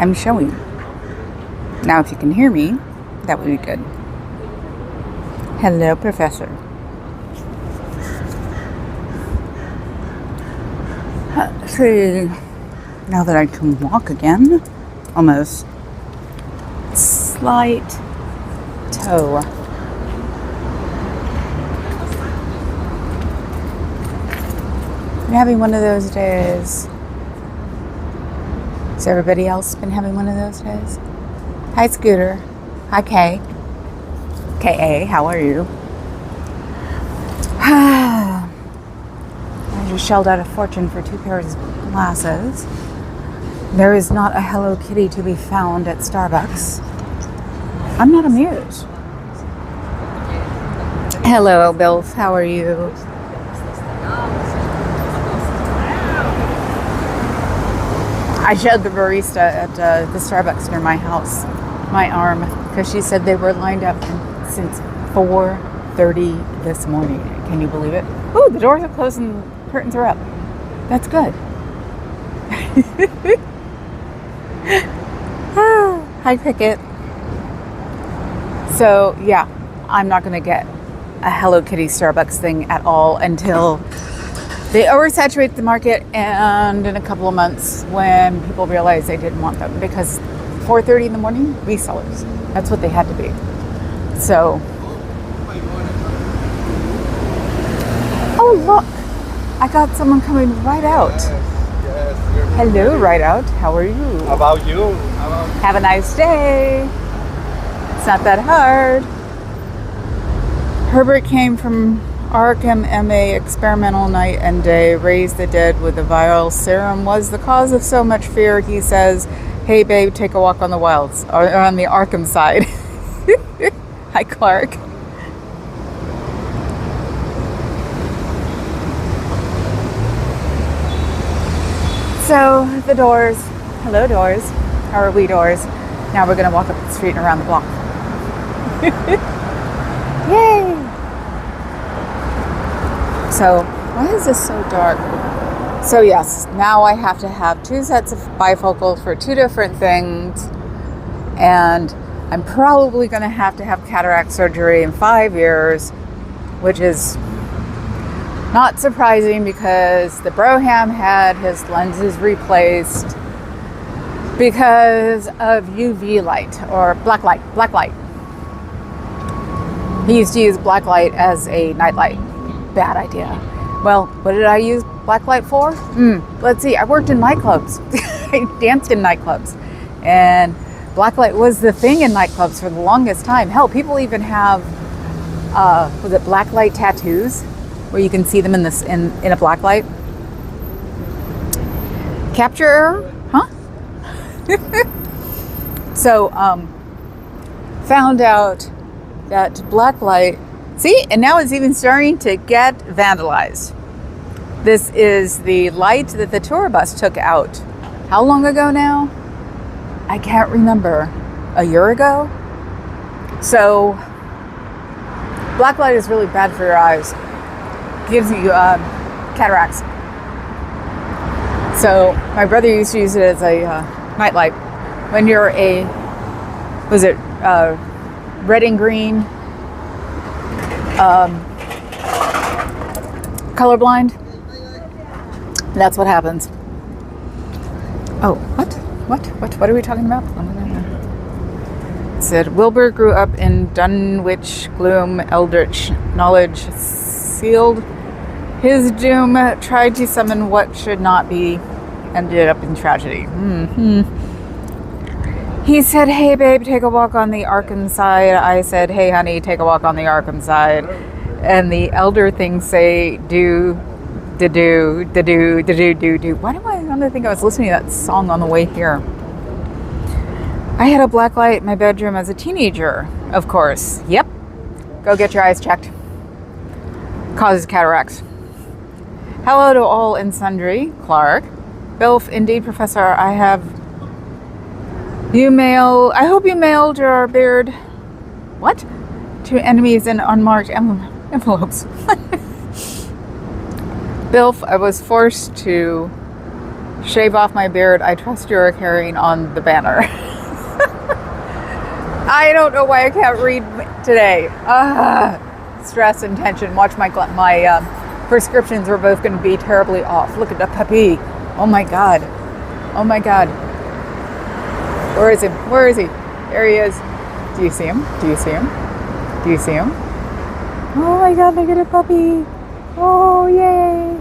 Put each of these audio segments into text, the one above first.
I'm showing. Now, if you can hear me, that would be good. Hello, Professor. See, now that I can walk again, almost slight toe. I'm having one of those days. Has everybody else been having one of those days? Hi, Scooter. Hi, Kay. K.A., how are you? I just shelled out a fortune for 2 pairs of glasses. There is not a Hello Kitty to be found at Starbucks. I'm not amused. Hello, Bill. How are you? I showed the barista at the Starbucks near my house my arm because she said they were lined up since 4:30 this morning. Can you believe it? Ooh, the doors are closed and the curtains are up. That's good. Hi, Cricket. So, yeah, I'm not going to get a Hello Kitty Starbucks thing at all until they oversaturate the market and in a couple of months when people realize they didn't want them, because 4:30 in the morning, resellers. That's what they had to be. So, oh look, I got someone coming right out. Yes. Hello, right out. How are you? How about you? Have a nice day. It's not that hard. Herbert came from Arkham MA experimental night and day, raised the dead with a viral serum, was the cause of so much fear. He says, hey babe, take a walk on the wilds, or on the Arkham side. Hi, Clark. So the doors, hello doors, how are we doors? Now we're gonna walk up the street and around the block. Yay! So, why is this so dark? So yes, now I have to have 2 sets of bifocals for 2 different things, and I'm probably going to have cataract surgery in 5 years, which is not surprising because the Broham had his lenses replaced because of UV light or black light. He used to use black light as a nightlight. Bad idea. Well, what did I use black light for? Let's see. I worked in nightclubs. I danced in nightclubs. And black light was the thing in nightclubs for the longest time. Hell, people even have, was it black light tattoos? Where you can see them in a black light. Capture error? Huh? So, found out that black light, see, and now it's even starting to get vandalized. This is the light that the tour bus took out. How long ago now? I can't remember. A year ago? So, black light is really bad for your eyes. Gives you cataracts. So, my brother used to use it as a nightlight. When you're red and green colorblind, that's what happens. Oh, what are we talking about? It said Wilbur grew up in Dunwich, gloom, eldritch knowledge sealed his doom, tried to summon what should not be, ended up in tragedy. He said, hey babe, take a walk on the Arkham side. I said, hey honey, take a walk on the Arkham side. And the elder things say, do. Why do I think I was listening to that song on the way here? I had a black light in my bedroom as a teenager, of course. Yep. Go get your eyes checked. Causes cataracts. Hello to all and sundry. Clark. Bilf, indeed, Professor, I hope you mailed your beard. What? To enemies in unmarked envelopes. Bilf, I was forced to Shave off my beard. I trust you are carrying on the banner. I don't know why I can't read today. Stress and tension. Watch my prescriptions are both going to be terribly off. Look at the puppy. Oh my God. Oh my God. Where is he? Where is he? There he is. Do you see him? Do you see him? Do you see him? Oh my God, look at a puppy. Oh, yay.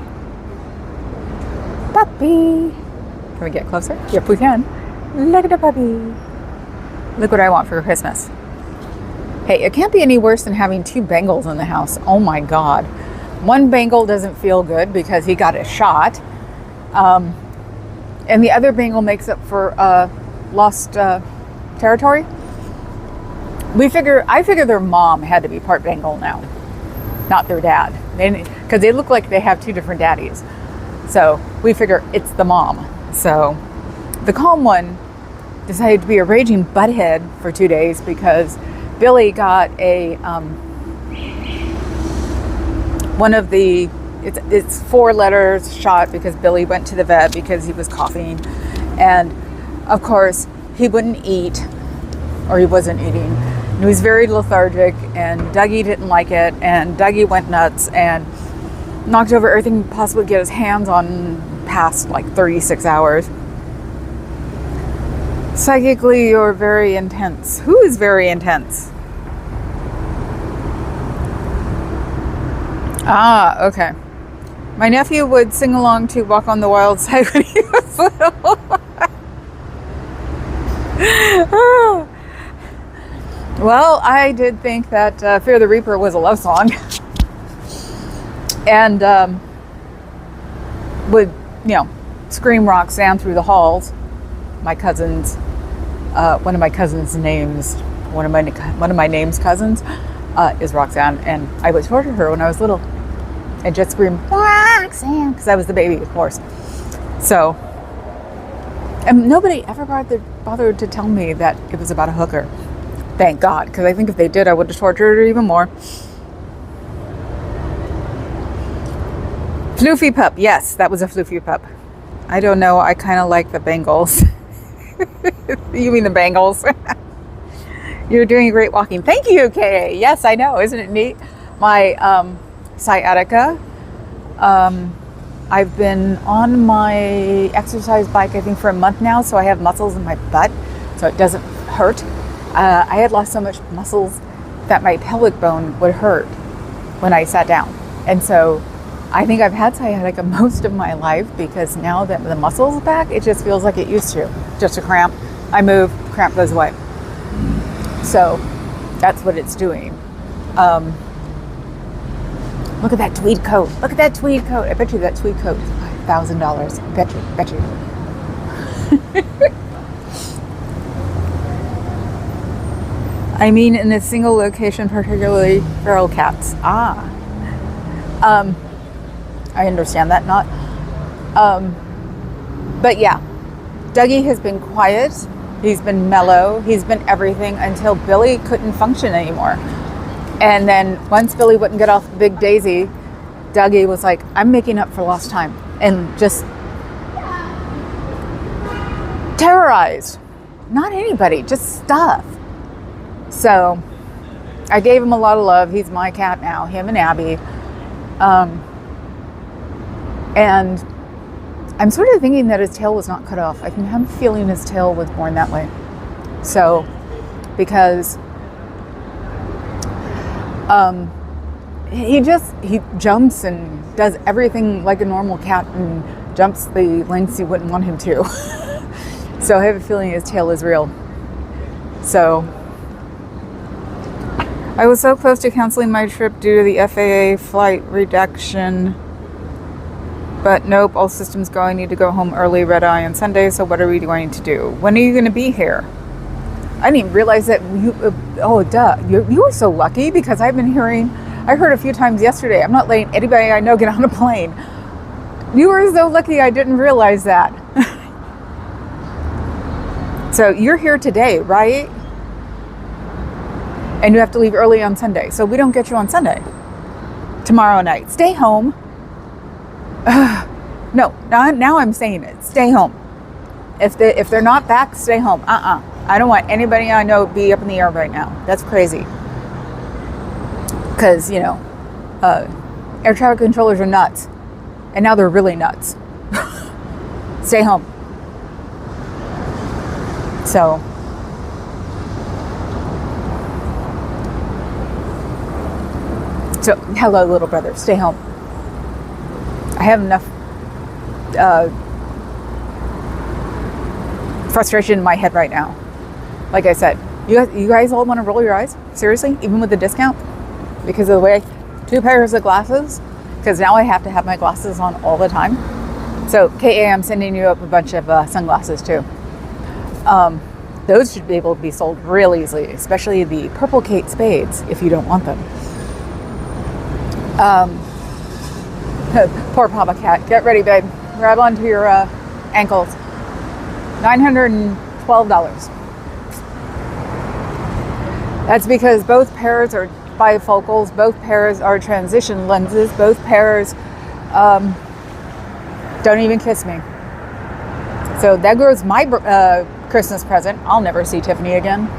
Puppy. Can we get closer? Yep, we can. Look at the puppy. Look what I want for Christmas. Hey, it can't be any worse than having 2 Bengals in the house. Oh my God. One Bengal doesn't feel good because he got a shot. And the other Bengal makes up for lost territory. I figure their mom had to be part Bengal now, not their dad. Because they look like they have 2 different daddies. So we figure it's the mom. So the calm one decided to be a raging butthead for 2 days because Billy got a it's 4 letters shot because Billy went to the vet because he was coughing, and of course he wouldn't eat, or he wasn't eating. He was very lethargic, and Dougie didn't like it, and Dougie went nuts and knocked over everything he possibly could get his hands on past like 36 hours. Psychically, you're very intense. Who is very intense? Ah, okay. My nephew would sing along to Walk on the Wild Side when he was little. Well, I did think that Fear the Reaper was a love song. And would, scream Roxanne through the halls. My cousins, one of my cousins' names, one of my name's cousins is Roxanne, and I would torture her when I was little and just scream Roxanne because I was the baby, of course. So, and nobody ever bothered to tell me that it was about a hooker. Thank God, because I think if they did, I would have tortured her even more. Floofy pup. Yes, that was a floofy pup. I don't know. I kind of like the Bengals. You mean the Bengals? You're doing great walking. Thank you, Kay. Yes, I know. Isn't it neat? My sciatica. I've been on my exercise bike, I think, for a month now, so I have muscles in my butt, so it doesn't hurt. I had lost so much muscles that my pelvic bone would hurt when I sat down. And so I think I've had sciatica most of my life because now that the muscle's back, it just feels like it used to. Just a cramp. I move, cramp goes away. So that's what it's doing. Look at that tweed coat. Look at that tweed coat. I bet you that tweed coat is $5,000. Bet you. I mean, in a single location, particularly feral cats. I understand that, not. But yeah, Dougie has been quiet. He's been mellow. He's been everything until Billy couldn't function anymore. And then once Billy wouldn't get off the big daisy, Dougie was like, I'm making up for lost time. And just terrorized. Not anybody, just stuff. So I gave him a lot of love. He's my cat now, him and Abby. And I'm sort of thinking that his tail was not cut off. I'm feeling his tail was born that way. So, because he jumps and does everything like a normal cat and jumps the lengths you wouldn't want him to. So I have a feeling his tail is real. So I was so close to canceling my trip due to the FAA flight reduction. But nope, all systems go. I need to go home early, red eye on Sunday. So what are we going to do? When are you going to be here? I didn't even realize that you were so lucky because I heard a few times yesterday, I'm not letting anybody I know get on a plane. You were so lucky I didn't realize that. So you're here today, right? And you have to leave early on Sunday. So we don't get you on Sunday. Tomorrow night. Stay home. No, now I'm saying it. Stay home. If they're not back, stay home. I don't want anybody I know be up in the air right now. That's crazy. Because, air traffic controllers are nuts. And now they're really nuts. Stay home. So, hello, little brother. Stay home. I have enough frustration in my head right now. Like I said, you guys all want to roll your eyes? Seriously? Even with the discount? Because of the way, 2 pairs of glasses, because now I have to have my glasses on all the time. So KA, I'm sending you up a bunch of sunglasses too. Those should be able to be sold real easily, especially the purple Kate Spades if you don't want them. Poor Papa Cat. Get ready, babe. Grab onto your ankles. $912. That's because both pairs are bifocals, both pairs are transition lenses, both pairs don't even kiss me. So that goes my Christmas present. I'll never see Tiffany again.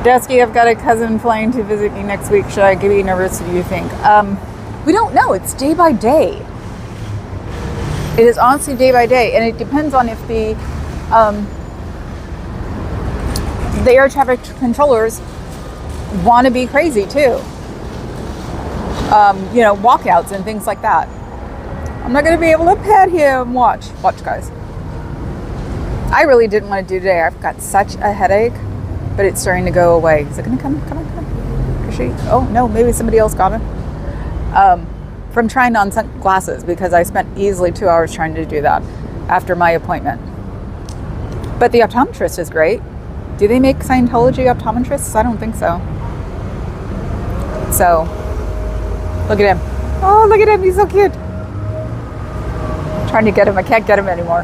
Dusky, I've got a cousin flying to visit me next week. Should I be nervous? What do you think? We don't know. It's day by day. It is honestly day by day, and it depends on if the air traffic controllers want to be crazy too. Walkouts and things like that. I'm not going to be able to pet him. Watch, guys. I really didn't want to do today. I've got such a headache, but it's starting to go away. Is it going to come? Come on. Is she? Oh no, maybe somebody else got it. From trying on sunglasses, because I spent easily 2 hours trying to do that after my appointment. But the optometrist is great. Do they make Scientology optometrists? I don't think so. So, look at him. Oh, look at him. He's so cute. I'm trying to get him. I can't get him anymore.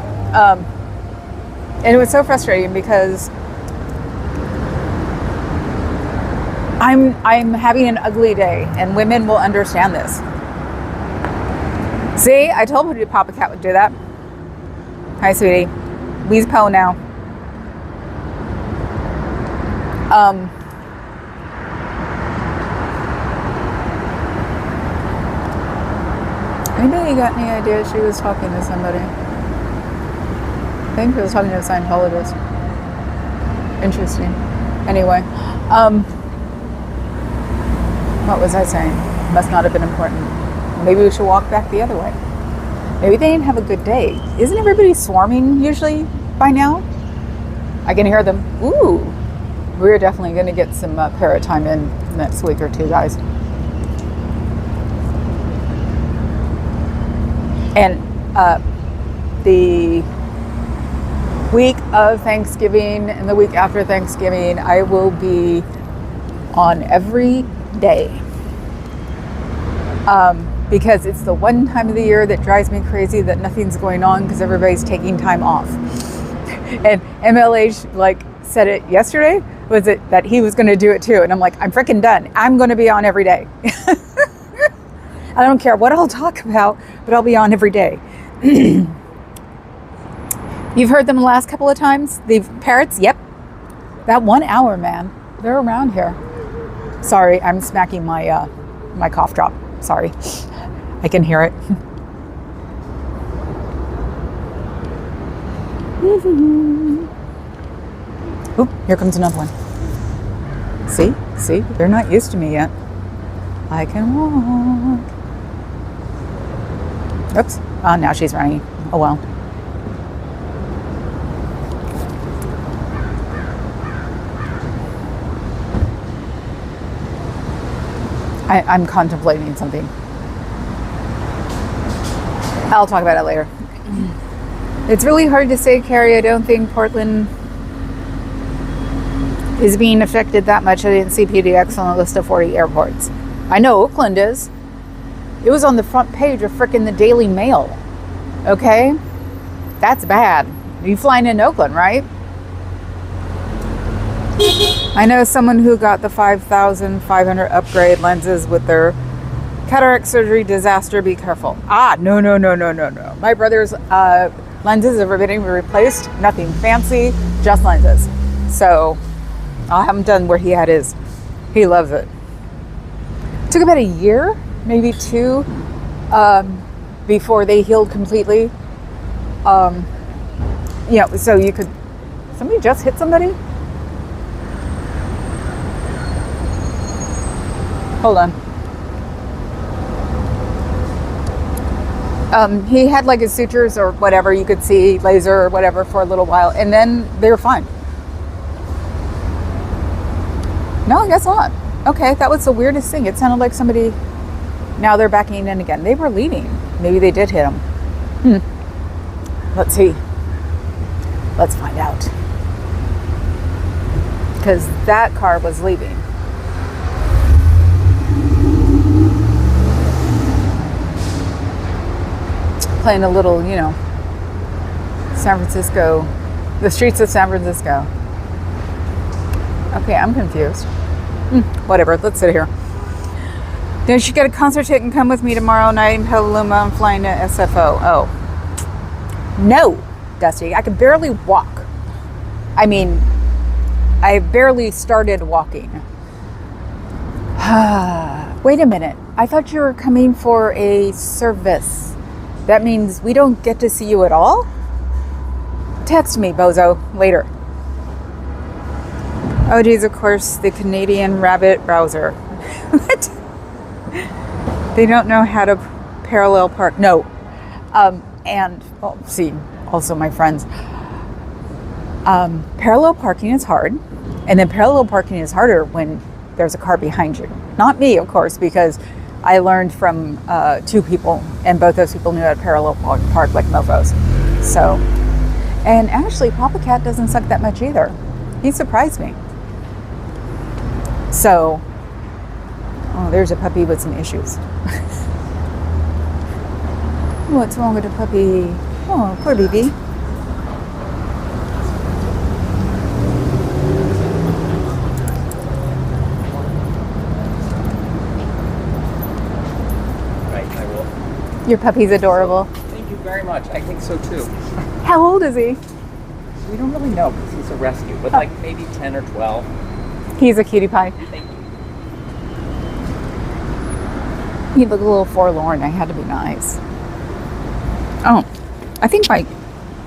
And it was so frustrating because I'm having an ugly day, and women will understand this. See, I told you Papa Cat would do that. Hi, sweetie. We's Poe now. Anybody got any idea she was talking to somebody? I think she was talking to a Scientologist. Interesting. Anyway, what was I saying? Must not have been important. Maybe we should walk back the other way. Maybe they didn't have a good day. Isn't everybody swarming usually by now? I can hear them. Ooh. We're definitely going to get some para time in next week or two, guys. And the week of Thanksgiving and the week after Thanksgiving, I will be on every day. Because it's the one time of the year that drives me crazy that nothing's going on because everybody's taking time off. And MLH said it yesterday, was it that he was going to do it too. And I'm like, I'm freaking done. I'm going to be on every day. I don't care what I'll talk about, but I'll be on every day. You've heard them the last couple of times? The parrots? Yep. That 1 hour, man. They're around here. Sorry, I'm smacking my my cough drop. Sorry. I can hear it. Oop, here comes another one. See? They're not used to me yet. I can walk. Oops. Oh, now she's running. Oh, well. I'm contemplating something. I'll talk about it later. It's really hard to say, Carrie. I don't think Portland is being affected that much. I didn't see PDX on the list of 40 airports. I know Oakland is. It was on the front page of frickin' the Daily Mail. Okay? That's bad. You flying in Oakland, right? I know someone who got the 5,500 upgrade lenses with their Cataract surgery disaster, be careful. No. My brother's lenses have been replaced. Nothing fancy, just lenses. So I'll have him done where he had his. He loves it. Took about a year, maybe 2, before they healed completely. So you could. Somebody just hit somebody? Hold on. He had like his sutures or whatever, you could see laser or whatever for a little while, and then they were fine. No, I guess not. Okay, that was the weirdest thing. It sounded like somebody. Now they're backing in again. They were leaving. Maybe they did hit him. Let's see. Let's find out. Because that car was leaving. Playing a little, San Francisco, the streets of San Francisco. Okay, I'm confused. Whatever, let's sit here. Then she get a concert ticket and come with me tomorrow night in Petaluma. I'm flying to SFO. Oh. No, Dusty, I can barely walk. I mean, I barely started walking. Wait a minute. I thought you were coming for a service. That means we don't get to see you at all? Text me, bozo, later. Oh, geez, of course, the Canadian Rabbit browser. What? They don't know how to parallel park. No. See, also my friends. Parallel parking is hard. And then parallel parking is harder when there's a car behind you. Not me, of course, because I learned from 2 people, and both those people knew how to parallel park like mofos. So, and actually, Papa Cat doesn't suck that much either. He surprised me. So, there's a puppy with some issues. What's wrong with the puppy? Oh, poor baby. Your puppy's adorable. Thank you very much. I think so too. How old is he? We don't really know because he's a rescue, but like maybe 10 or 12. He's a cutie pie. Thank you. He looked a little forlorn. I had to be nice. Oh, I think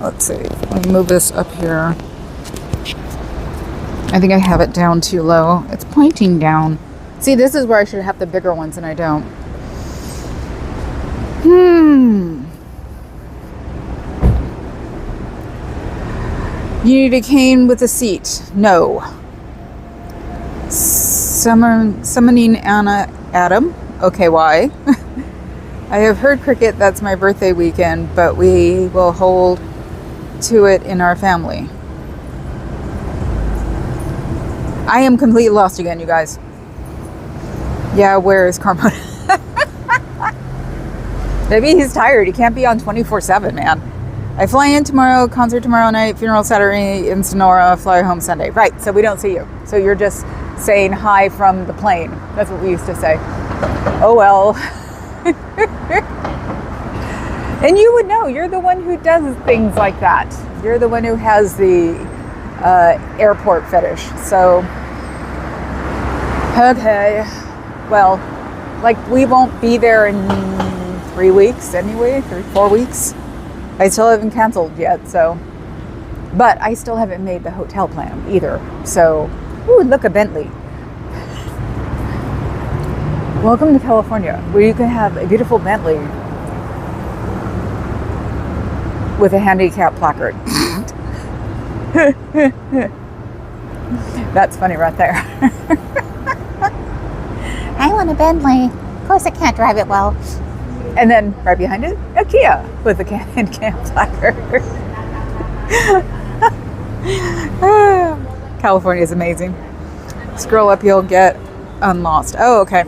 let's see. Let me move this up here. I think I have it down too low. It's pointing down. See, this is where I should have the bigger ones and I don't. You need a cane with a seat. No. Summoning Anna Adam. Okay, why? I have heard cricket. That's my birthday weekend, but we will hold to it in our family. I am completely lost again, you guys. Yeah, where is Carmona? Maybe he's tired. He can't be on 24/7, man. I fly in tomorrow, concert tomorrow night, funeral Saturday in Sonora, fly home Sunday. Right, so we don't see you. So you're just saying hi from the plane. That's what we used to say. Oh, well. And you would know. You're the one who does things like that. You're the one who has the airport fetish. So, okay. Well, like we won't be there in 3 weeks anyway, 4 weeks. I still haven't canceled yet, so. But I still haven't made the hotel plan either. So, ooh, look, a Bentley. Welcome to California, where you can have a beautiful Bentley with a handicap placard. That's funny right there. I want a Bentley. Of course I can't drive it well. And then right behind it, a Kia with a handicap placard. California is amazing. Scroll up, you'll get unlost. Oh, okay.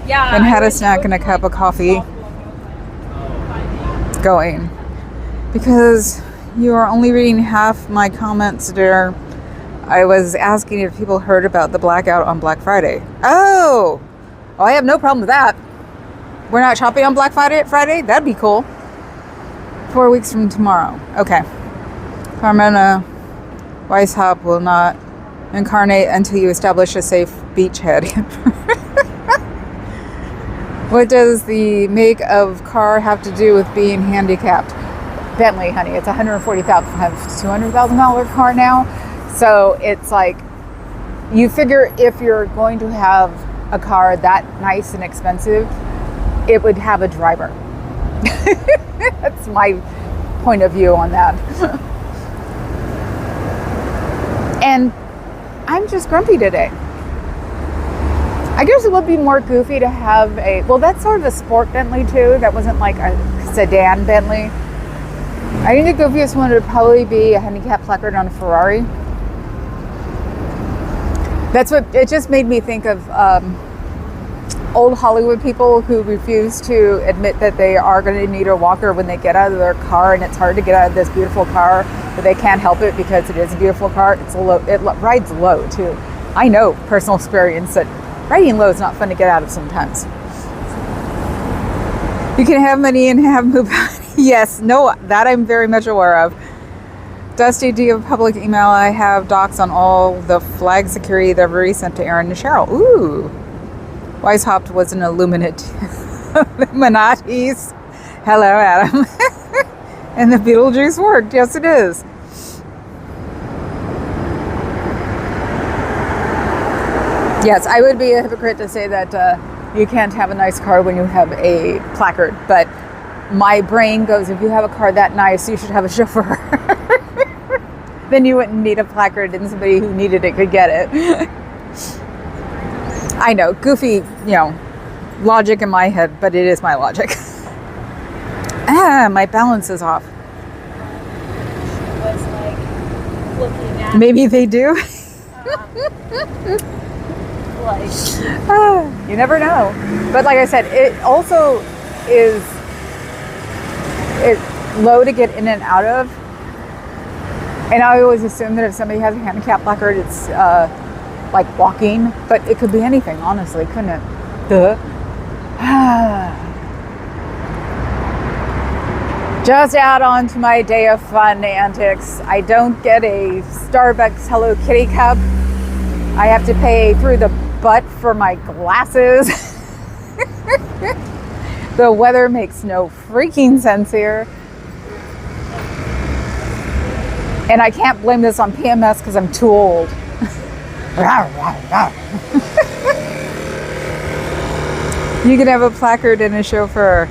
Yeah. And had a snack and a cup of coffee. It's going. Because you are only reading half my comments there. I was asking if people heard about the blackout on Black Friday. Oh, I have no problem with that. We're not shopping on Black Friday? That'd be cool. 4 weeks from tomorrow. Okay. Carmena Weishaupt will not incarnate until you establish a safe beachhead. What does the make of car have to do with being handicapped? Bentley, honey. It's $140,000, $200,000 car now. So it's like, you figure if you're going to have a car that nice and expensive, it would have a driver. That's my point of view on that. And I'm just grumpy today. I guess it would be more goofy to have well, that's sort of a sport Bentley too. That wasn't like a sedan Bentley. I think the goofiest one would probably be a handicap placard on a Ferrari. That's what, it just made me think of old Hollywood people who refuse to admit that they are going to need a walker when they get out of their car, and it's hard to get out of this beautiful car, but they can't help it because it is a beautiful car. It rides low too. I know personal experience that riding low is not fun to get out of sometimes. You can have money and have move out. Yes, no, that I'm very much aware of. Dusty, do you have public email? I have docs on all the flag security that I've already sent to Aaron and Cheryl. Ooh. Weishaupt was an Illuminatis. Hello, Adam. And the Beetlejuice worked. Yes, it is. Yes, I would be a hypocrite to say that you can't have a nice car when you have a placard. But my brain goes, if you have a car that nice, you should have a chauffeur. Then you wouldn't need a placard and somebody who needed it could get it. I know, goofy, logic in my head, but it is my logic. My balance is off. Was like looking at Maybe they do. You never know. But like I said, it also is low to get in and out of. And I always assume that if somebody has a handicap placard, it's like walking, but it could be anything, honestly, couldn't it? Duh. Just add on to my day of fun antics. I don't get a Starbucks Hello Kitty cup. I have to pay through the butt for my glasses. The weather makes no freaking sense here. And I can't blame this on PMS because I'm too old. You can have a placard and a chauffeur.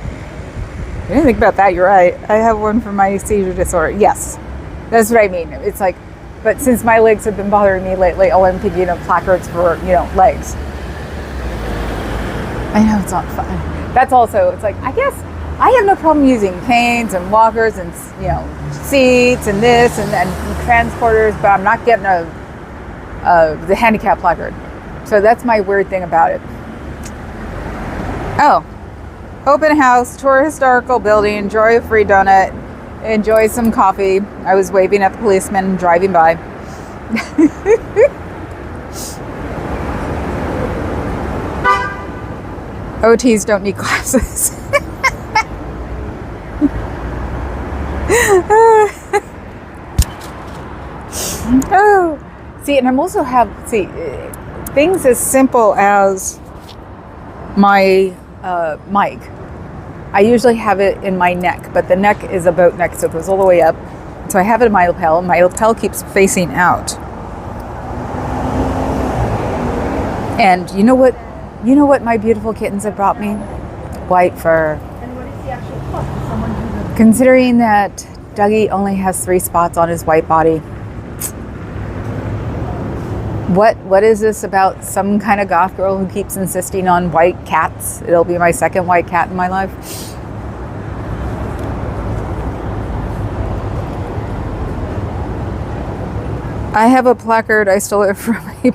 I didn't think about that. You're right. I have one for my seizure disorder. Yes, that's what I mean. It's like, but since my legs have been bothering me lately, all I'm thinking of placards for, legs. I know it's not fun. That's also, it's like, I guess I have no problem using canes and walkers and, seats and this and transporters, but I'm not getting the handicap placard. So that's my weird thing about it. Oh, open house, tour historical building, enjoy a free donut, enjoy some coffee. I was waving at the policeman driving by. OTs don't need glasses. Oh, see, and I'm also things as simple as my mic. I usually have it in my neck, but the neck is a boat neck, so it goes all the way up. So I have it in my lapel. My lapel keeps facing out. And you know what my beautiful kittens have brought me? White fur. And what is the actual cost? Does someone do the Considering that Dougie only has 3 spots on his white body. What is this about some kind of goth girl who keeps insisting on white cats? It'll be my second white cat in my life. I have a placard. I stole it from a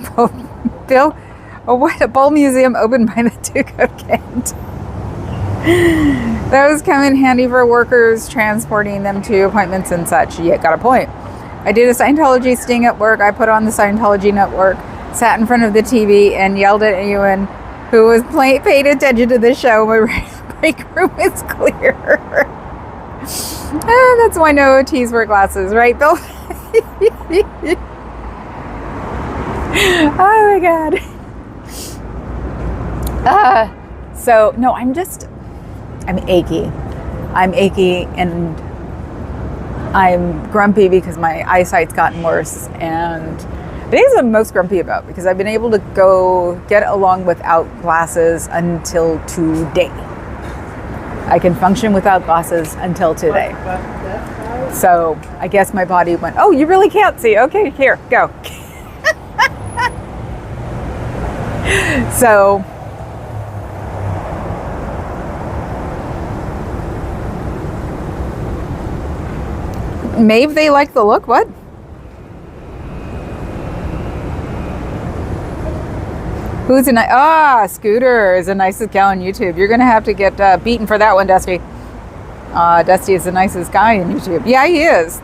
Bowl museum opened by the Duke of Kent. Those come in handy for workers transporting them to appointments and such. Yeah, got a point. I did a Scientology sting at work. I put on the Scientology network, sat in front of the TV, and yelled at anyone who was paying attention to the show. break room is clear. That's why no OTs wear glasses, right, Bill? Oh my God. So no, I'm achy. I'm achy and I'm grumpy because my eyesight's gotten worse. And the things I'm most grumpy about because I've been able to go get along without glasses until today. I can function without glasses until today. So I guess my body went, oh, you really can't see. Okay, here, go. So maybe they like the look. What? Who's Scooter is the nicest gal on YouTube. You're gonna have to get beaten for that one, Dusty. Dusty is the nicest guy on YouTube. Yeah, he is.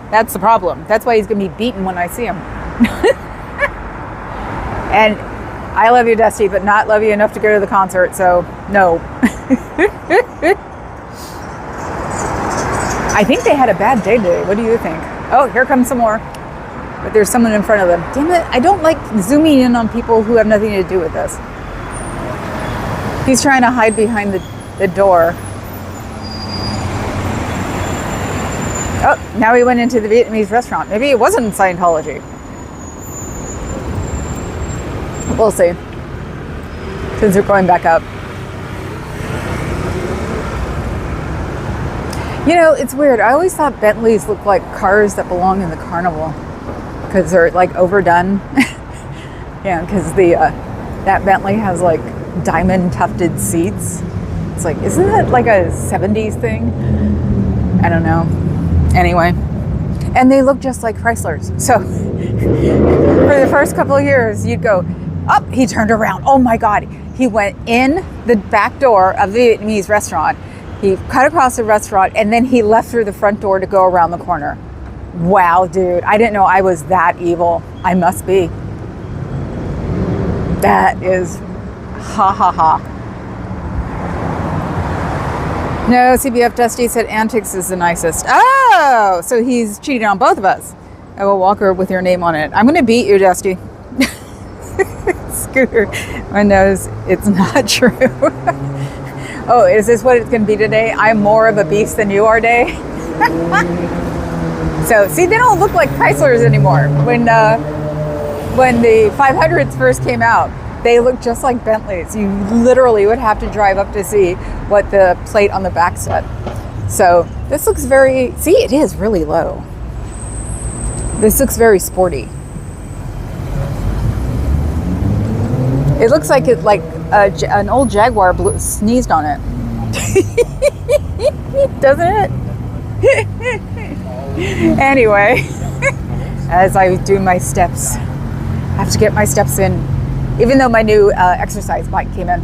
That's the problem. That's why he's gonna be beaten when I see him. And I love you, Dusty, but not love you enough to go to the concert. So no. I think they had a bad day today. What do you think? Oh, here comes some more. But there's someone in front of them. Damn it, I don't like zooming in on people who have nothing to do with this. He's trying to hide behind the door. Oh, now he went into the Vietnamese restaurant. Maybe it wasn't Scientology. We'll see. Since they're going back up. You know, it's weird. I always thought Bentleys look like cars that belong in the carnival because they're like overdone. Yeah, because that Bentley has like diamond tufted seats. It's like, isn't that like a 70s thing? I don't know. Anyway, and they look just like Chryslers. So for the first couple of years, you'd go, oh, he turned around. Oh my God. He went in the back door of the Vietnamese restaurant. He cut across the restaurant and then he left through the front door to go around the corner. Wow, dude. I didn't know I was that evil. I must be. That is ha ha ha. No, CBF Dusty said Antics is the nicest. Oh, so he's cheating on both of us. I will walk her with your name on it. I'm going to beat you, Dusty. Scooter, my nose, it's not true. Oh, is this what it's going to be today? I'm more of a beast than you are, Day. So, see, they don't look like Chryslers anymore. When the 500s first came out, they looked just like Bentleys. You literally would have to drive up to see what the plate on the back said. So this looks very, see, it is really low. This looks very sporty. It looks like an old Jaguar sneezed on it. Doesn't it? Anyway, as I do my steps, I have to get my steps in, even though my new exercise bike came in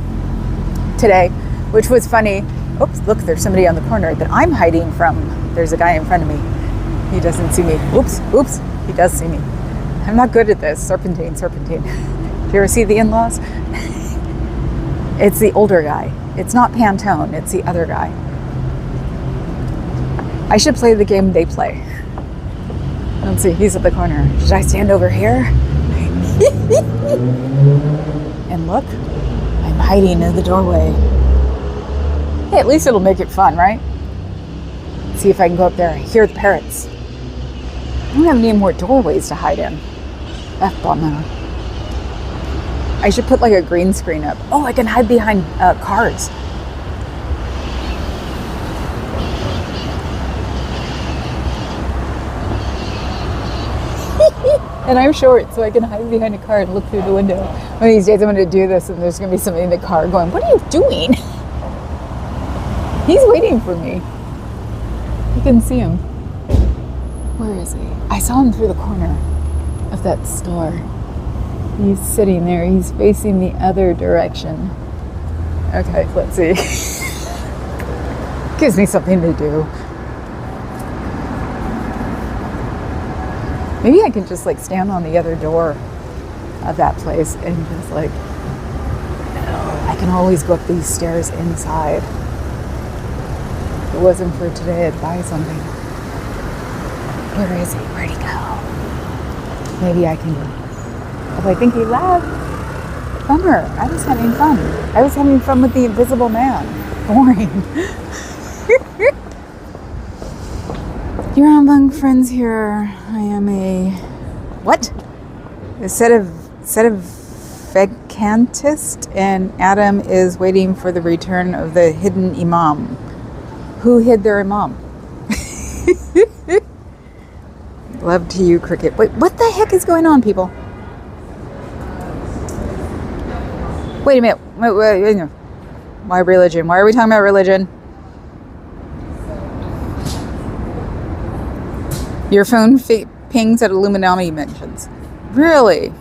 today, which was funny. Oops, look, there's somebody on the corner that I'm hiding from. There's a guy in front of me. He doesn't see me. Oops, he does see me. I'm not good at this. Serpentine. Do you ever see The In-Laws? It's the older guy. It's not Pantone, it's the other guy. I should play the game they play. Let's see, he's at the corner. Should I stand over here? And look, I'm hiding in the doorway. Hey, at least it'll make it fun, right? See if I can go up there and hear the parrots. I don't have any more doorways to hide in. F-bomber. I should put like a green screen up. Oh, I can hide behind cars. And I'm short, so I can hide behind a car and look through the window. One of these days I'm going to do this and there's going to be somebody in the car going, what are you doing? He's waiting for me. You can see him. Where is he? I saw him through the corner of that store. He's sitting there. He's facing the other direction. Okay, let's see. Gives me something to do. Maybe I can just like stand on the other door of that place and just like, I can always go up these stairs inside. it wasn't for today, I'd buy something. Where is he? Where'd he go? Maybe I can go. Oh, I think he left. Bummer. I was having fun. I was having fun with the invisible man. Boring. You're among friends here. I am a... What? A set of vacantist, and Adam is waiting for the return of the hidden imam. Who hid their imam? Love to you, cricket. Wait, what the heck is going on, people? Wait a minute. Wait. Why religion? Why are we talking about religion? Your phone pings at Illuminati mentions. Really?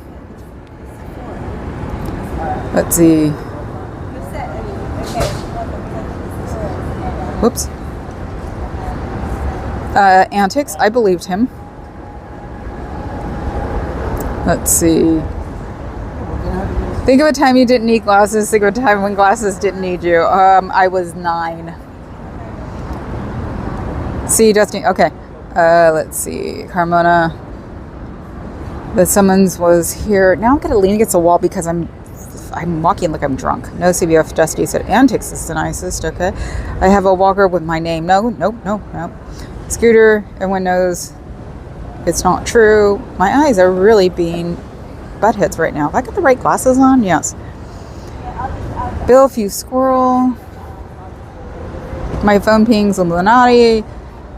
Let's see. Whoops. Antics. I believed him. Let's see. Think of a time you didn't need glasses. Think of a time when glasses didn't need you. I was 9. See, Destiny. Okay. Let's see. Carmona. The summons was here. Now I'm going to lean against the wall because I'm walking like I'm drunk. No CBF. Dusty said Antics is the nicest. Okay. I have a walker with my name. No. Scooter. Everyone knows it's not true. My eyes are really being butt hits right now. Have I got the right glasses on? Yes. Bill, if you squirrel. My phone pings Illuminati.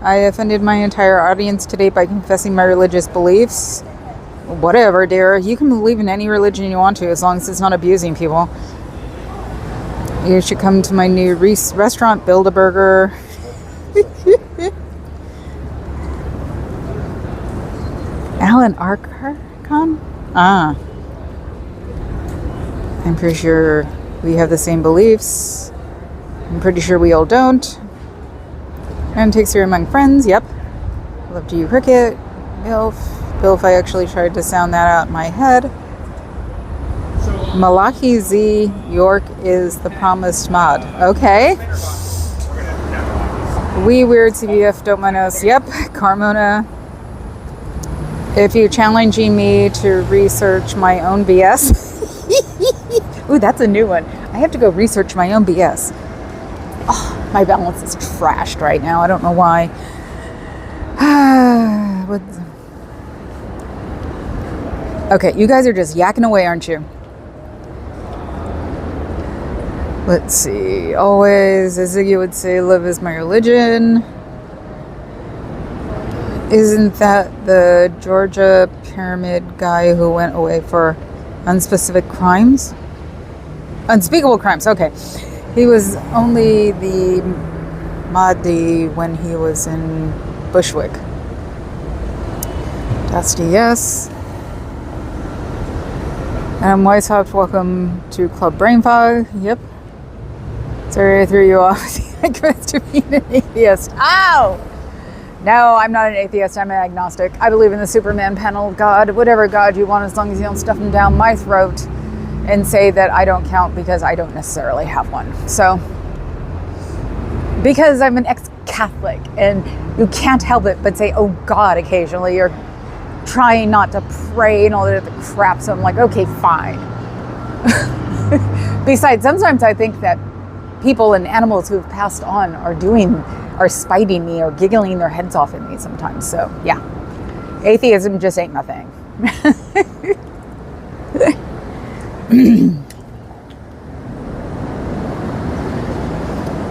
I offended my entire audience today by confessing my religious beliefs. Whatever, dear. You can believe in any religion you want to as long as it's not abusing people. You should come to my new restaurant, Build-A-Burger. Alan Archon? Ah. I'm pretty sure we have the same beliefs. I'm pretty sure we all don't. And takes you among friends. Yep. Love to you, cricket. Bilf, I actually tried to sound that out in my head. Malachi Z. York is the promised mod. Okay. We weird CBF don't mind us. Yep. Carmona. If you're challenging me to research my own BS. Ooh, that's a new one. I have to go research my own BS. Oh, my balance is trashed right now. I don't know why. Okay, you guys are just yakking away, aren't you? Let's see. Always, as Ziggy would say, love is my religion. Isn't that the Georgia pyramid guy who went away for unspeakable crimes? Unspeakable crimes, okay. He was only the Mahdi when he was in Bushwick. Dusty, yes. And Weishaupt, welcome to Club Brain Fog. Yep. Sorry I threw you off. I confessed to being an atheist. Ow! No, I'm not an atheist. I'm an agnostic. I believe in the Superman panel God, whatever God you want, as long as you don't stuff him down my throat and say that I don't count because I don't necessarily have one. So, because I'm an ex-Catholic and you can't help it but say, oh God, occasionally. You're trying not to pray and all that other crap. So I'm like, okay, fine. Besides, sometimes I think that people and animals who've passed on are spiting me or giggling their heads off at me sometimes. So yeah, atheism just ain't my thing.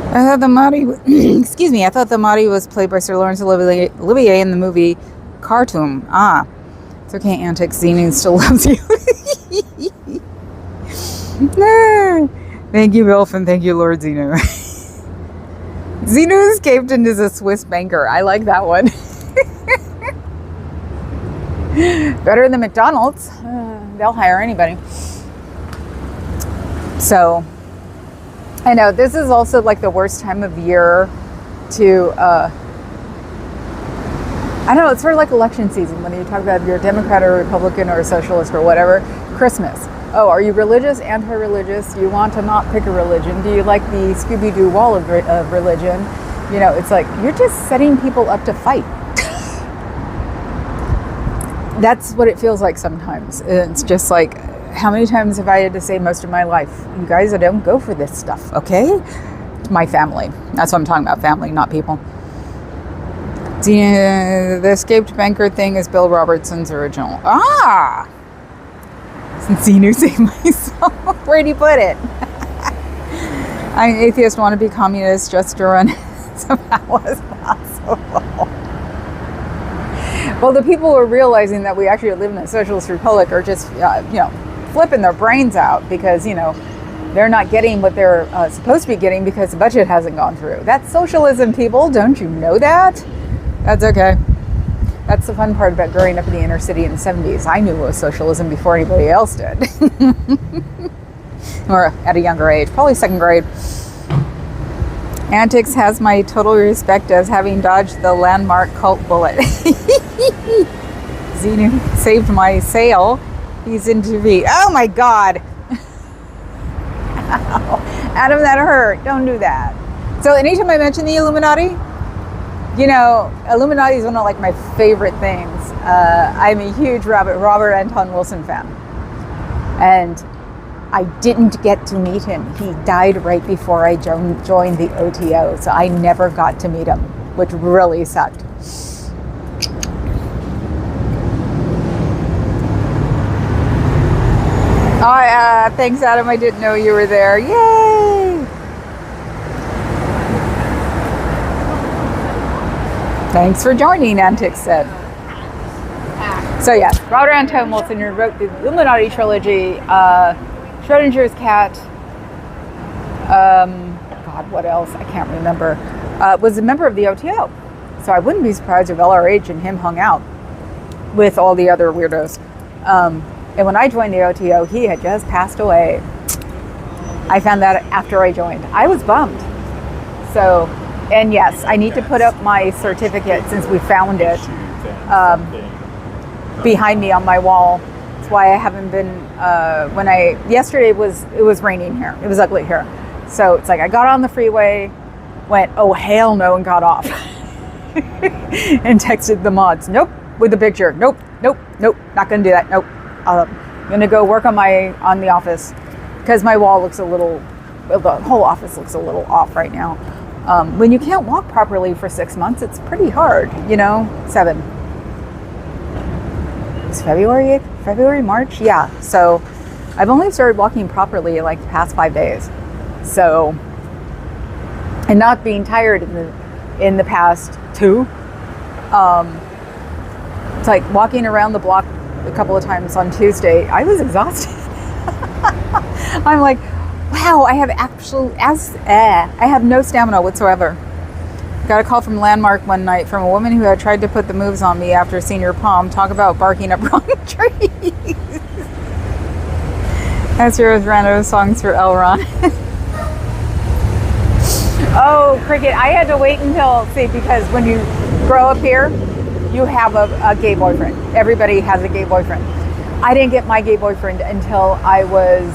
I thought the Mahdi, excuse me, I thought the Mahdi was played by Sir Laurence Olivier in the movie Khartoum. Ah, it's okay, Antics. Xenu still loves you. Thank you, Wilf, and thank you, Lord Xenu. Xenu escaped and is a Swiss banker. I like that one. Better than McDonald's. They'll hire anybody. So, I know this is also like the worst time of year to, I don't know, it's sort of like election season when you talk about if you're a Democrat or a Republican or a socialist or whatever. Christmas. Oh, are you religious, anti-religious? Do you want to not pick a religion? Do you like the Scooby-Doo wall of religion? You know, it's like you're just setting people up to fight. That's what it feels like sometimes. It's just like, how many times have I had to say most of my life, you guys, I don't go for this stuff, okay? It's my family. That's what I'm talking about, family, not people. The escaped banker thing is Bill Robertson's original. Ah! Xenu saved myself. Where'd he put it? I'm an atheist, want to be communist just to run somehow as possible. Well, the people who are realizing that we actually live in a socialist republic are just, flipping their brains out because, they're not getting what they're supposed to be getting because the budget hasn't gone through. That's socialism, people. Don't you know that? That's okay. That's the fun part about growing up in the inner city in the 70s. I knew it was socialism before anybody else did. Or at a younger age, probably second grade. Antics has my total respect as having dodged the landmark cult bullet. Xenu saved my sale. He's into V. Oh my God. Adam, that hurt. Don't do that. So anytime I mention the Illuminati, Illuminati is one of like my favorite things. I'm a huge Robert Anton Wilson fan. And I didn't get to meet him. He died right before I joined the OTO, so I never got to meet him, which really sucked. Oh, thanks, Adam. I didn't know you were there. Yay! Thanks for joining, Antics said. So yes, Robert Anton Wilson wrote the Illuminati trilogy, Schrodinger's cat, God, what else? I can't remember. Was a member of the OTO. So I wouldn't be surprised if LRH and him hung out with all the other weirdos. And when I joined the OTO, he had just passed away. I found that after I joined. I was bummed. So, and yes, I need to put up my certificate since we found it behind me on my wall. That's why I haven't been, yesterday it was raining here. It was ugly here. So it's like I got on the freeway, went, oh hell no, and got off. And texted the mods, nope, with the picture, nope, not gonna do that, nope. I'm gonna go work on the office because my wall looks the whole office looks a little off right now. When you can't walk properly for 6 months, it's pretty hard, 7. It's February, March? Yeah. So I've only started walking properly like the past 5 days. So, and not being tired in the past 2. It's like walking around the block a couple of times on Tuesday. I was exhausted. I'm like, wow, I have no stamina whatsoever. Got a call from Landmark one night from a woman who had tried to put the moves on me after senior prom. Talk about barking up wrong trees. That's your random songs for Elron. Oh, Cricket, I had to wait because when you grow up here, you have a gay boyfriend. Everybody has a gay boyfriend. I didn't get my gay boyfriend until I was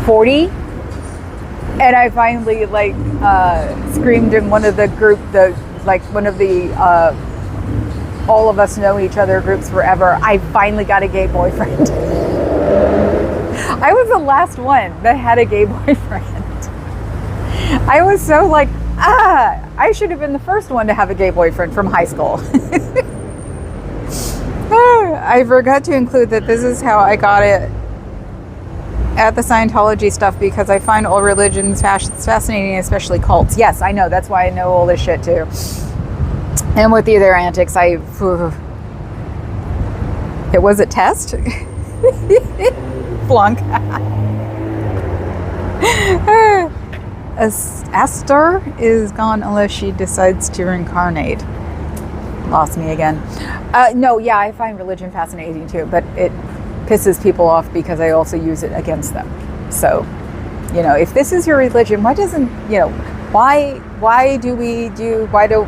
40. And I finally screamed in one of the group, one of the all of us know each other groups forever. I finally got a gay boyfriend. I was the last one that had a gay boyfriend. I was so I should have been the first one to have a gay boyfriend from high school. I forgot to include that this is how I got it at the Scientology stuff because I find all religions fascinating, especially cults. Yes, I know. That's why I know all this shit too. And with the other antics, it was a test. Flunk. Astor is gone unless she decides to reincarnate. Lost me again. No, yeah, I find religion fascinating too, but it pisses people off because I also use it against them. So, if this is your religion, why don't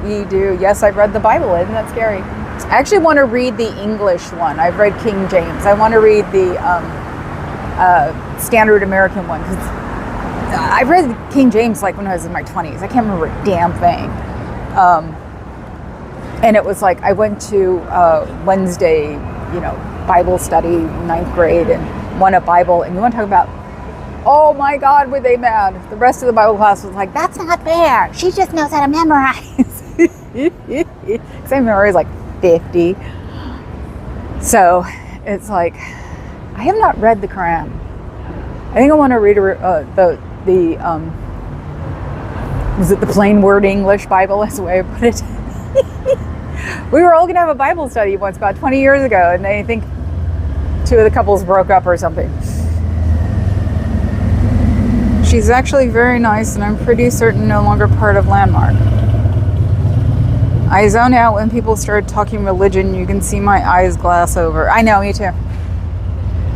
we do, yes, I've read the Bible, isn't that scary? I actually want to read the English one. I've read King James. I want to read the standard American one because I read King James like when I was in my 20s. I can't remember a damn thing. And it was like I went to Wednesday, Bible study, 9th grade, and won a Bible. And you want to talk about, oh my God, were they mad? The rest of the Bible class was like, that's not fair. She just knows how to memorize. Because I memorized like 50. So it's like, I have not read the Quran. I think I want to read was it the plain word English Bible, as the way I put it? We were all going to have a Bible study once about 20 years ago, and I think 2 of the couples broke up or something. She's actually very nice, and I'm pretty certain no longer part of Landmark. I zone out when people start talking religion. You can see my eyes glass over. I know, me too.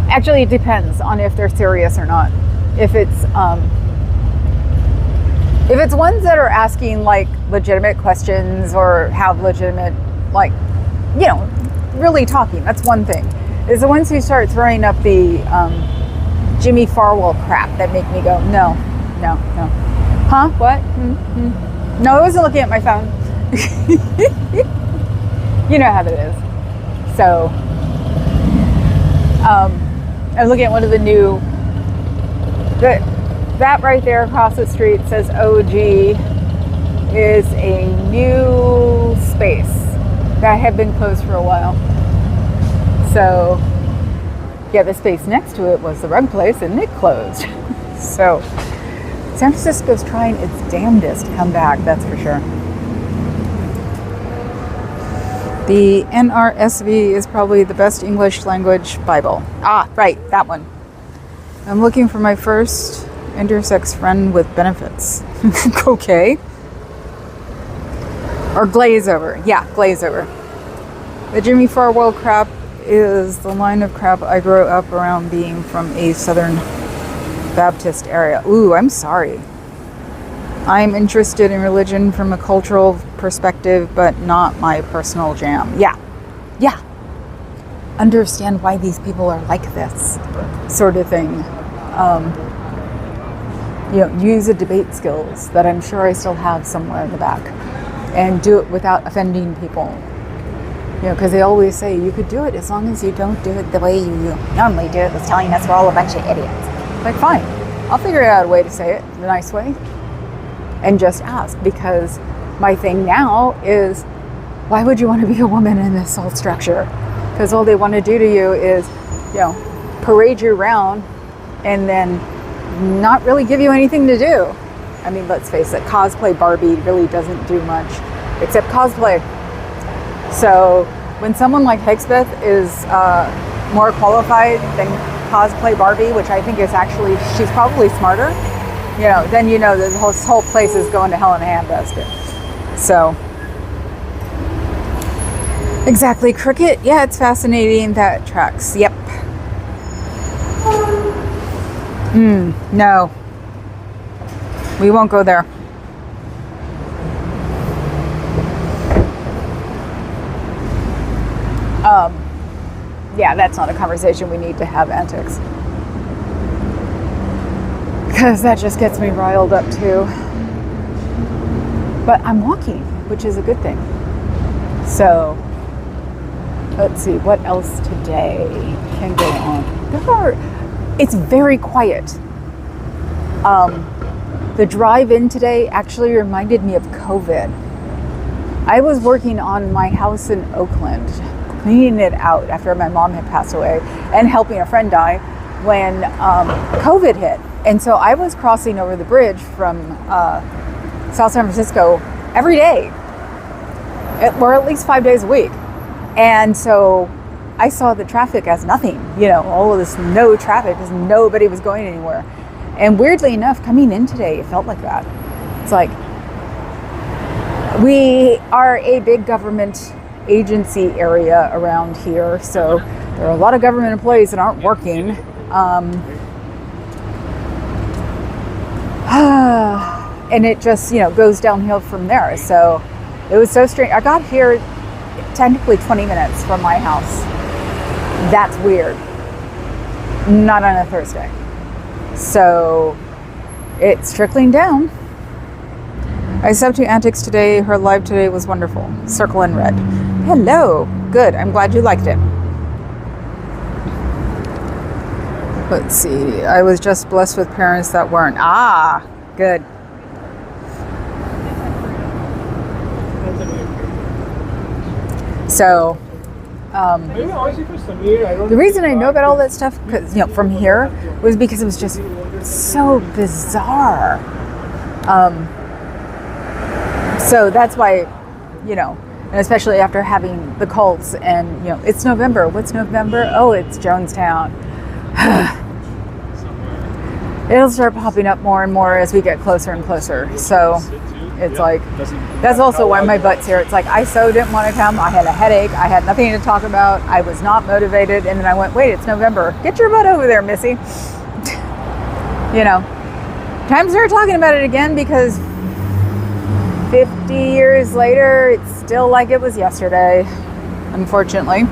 Actually, it depends on if they're serious or not. If it's ones that are asking like legitimate questions or have legitimate, like, really talking, that's one thing. It's the ones who start throwing up the Jimmy Farwell crap that make me go, no. Huh? What? No, I wasn't looking at my phone. You know how that is. So, I'm looking at one of the new, that right there across the street says OG is a new space that had been closed for a while. So, yeah, the space next to it was the rug place and it closed. So, San Francisco's trying its damnedest to come back, that's for sure. The NRSV is probably the best English language Bible. Ah, right, that one. I'm looking for my first intersex friend with benefits. Okay. Or glaze over. Yeah, glaze over. The Jimmy Farwell crap is the line of crap I grew up around, being from a Southern Baptist area. Ooh, I'm sorry. I'm interested in religion from a cultural perspective, but not my personal jam. Yeah. Understand why these people are like this, sort of thing. Use the debate skills that I'm sure I still have somewhere in the back, and do it without offending people. Because they always say you could do it as long as you don't do it the way you normally do it, was telling us we're all a bunch of idiots. Like, fine, I'll figure out a way to say it the nice way. And just ask, because my thing now is, why would you want to be a woman in this whole structure? Because all they want to do to you is, parade you around and then not really give you anything to do. I mean, let's face it, cosplay Barbie really doesn't do much except cosplay. So when someone like Hexbeth is more qualified than cosplay Barbie, which I think is actually, she's probably smarter, then the whole place is going to hell in a handbasket. So, exactly, cricket. Yeah, it's fascinating. That tracks. Yep. No. We won't go there. Yeah, that's not a conversation we need to have, antics. Because that just gets me riled up too. But I'm walking, which is a good thing. So, let's see, what else today can go on? It's very quiet. The drive-in today actually reminded me of COVID. I was working on my house in Oakland, cleaning it out after my mom had passed away, and helping a friend die when COVID hit. And so I was crossing over the bridge from South San Francisco every day, or at least 5 days a week. And so I saw the traffic as nothing, all of this no traffic because nobody was going anywhere. And weirdly enough, coming in today, it felt like that. It's like, we are a big government agency area around here, so there are a lot of government employees that aren't working. And it just, goes downhill from there. So it was so strange. I got here technically 20 minutes from my house. That's weird. Not on a Thursday. So It's trickling down. I subbed to Antics today. Her live today was wonderful. Circle in red. Hello. Good. I'm glad you liked it. Let's see. I was just blessed with parents that weren't. Ah, good. So, the reason I know about all that stuff, because from here, was because it was just so bizarre. So that's why, and especially after having the cults, and it's November. What's November? Oh, it's Jonestown. It'll start popping up more and more as we get closer and closer. So it's like, that's also why my butt's here. It's like, I so didn't want to come. I had a headache. I had nothing to talk about. I was not motivated. And then I went, wait, it's November. Get your butt over there, Missy. Time to start talking about it again, because 50 years later, it's still like it was yesterday, unfortunately.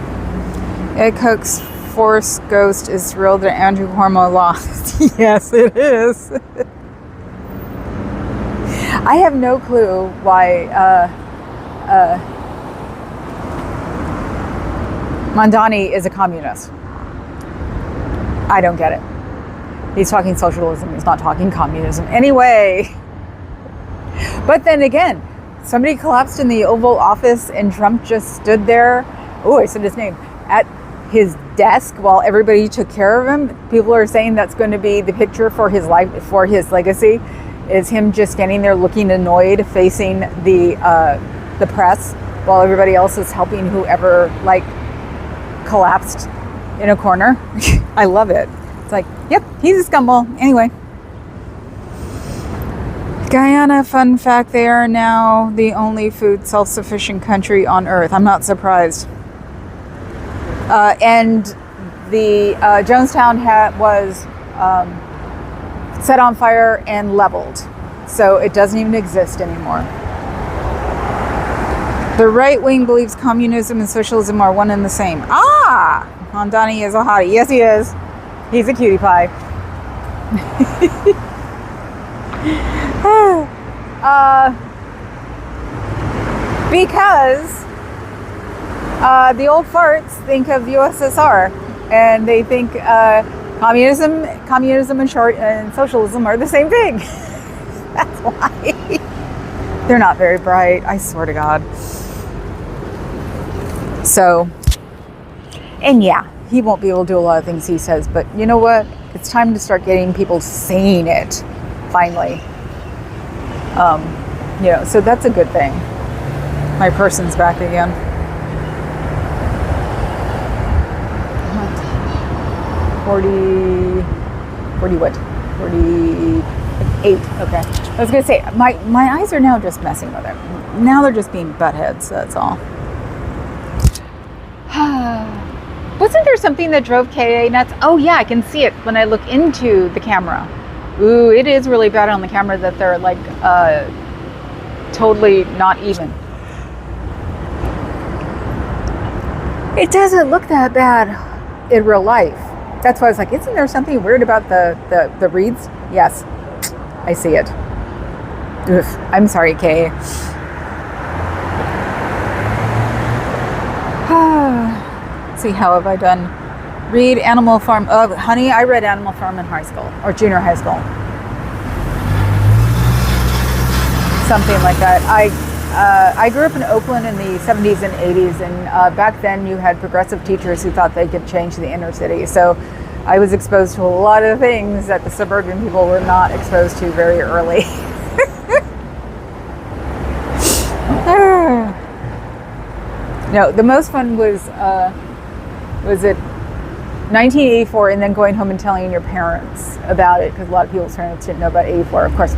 Ed Cook's Force Ghost is thrilled that Andrew Cuomo lost. Yes, it is. I have no clue why Mondani is a communist. I don't get it. He's talking socialism. He's not talking communism. Anyway. But then again, somebody collapsed in the Oval Office and Trump just stood there. Oh, I said his name. At his desk while everybody took care of him. People are saying that's going to be the picture for his life, for his legacy, is him just standing there looking annoyed, facing the press, while everybody else is helping whoever collapsed in a corner. I love it. It's like, yep, he's a scumball. Anyway. Guyana, fun fact, they are now the only food self-sufficient country on Earth. I'm not surprised. And the Jonestown was set on fire and leveled. So it doesn't even exist anymore. The right wing believes communism and socialism are one and the same. Ah! Mondani is a hottie. Yes, he is. He's a cutie pie. Because the old farts think of USSR, and they think communism and socialism are the same thing. That's why. They're not very bright, I swear to God. So, and yeah, he won't be able to do a lot of things he says, but you know what? It's time to start getting people saying it, finally. So that's a good thing. My person's back again. What? 48. Okay. I was gonna say my eyes are now just messing with it. Now they're just being butt heads. That's all. Wasn't there something that drove KA nuts? Oh yeah, I can see it when I look into the camera. Ooh, it is really bad on the camera that they're totally not even. It doesn't look that bad in real life. That's why I was like, isn't there something weird about the reeds? Yes, I see it. Oof, I'm sorry, Kay. Let's see, how have I done? Read Animal Farm. Oh, honey, I read Animal Farm in high school or junior high school. Something like that. I grew up in Oakland in the 70s and 80s, and back then you had progressive teachers who thought they could change the inner city. So I was exposed to a lot of things that the suburban people were not exposed to very early. No, the most fun was it 1984, and then going home and telling your parents about it, because a lot of people's parents didn't know about 84, of course.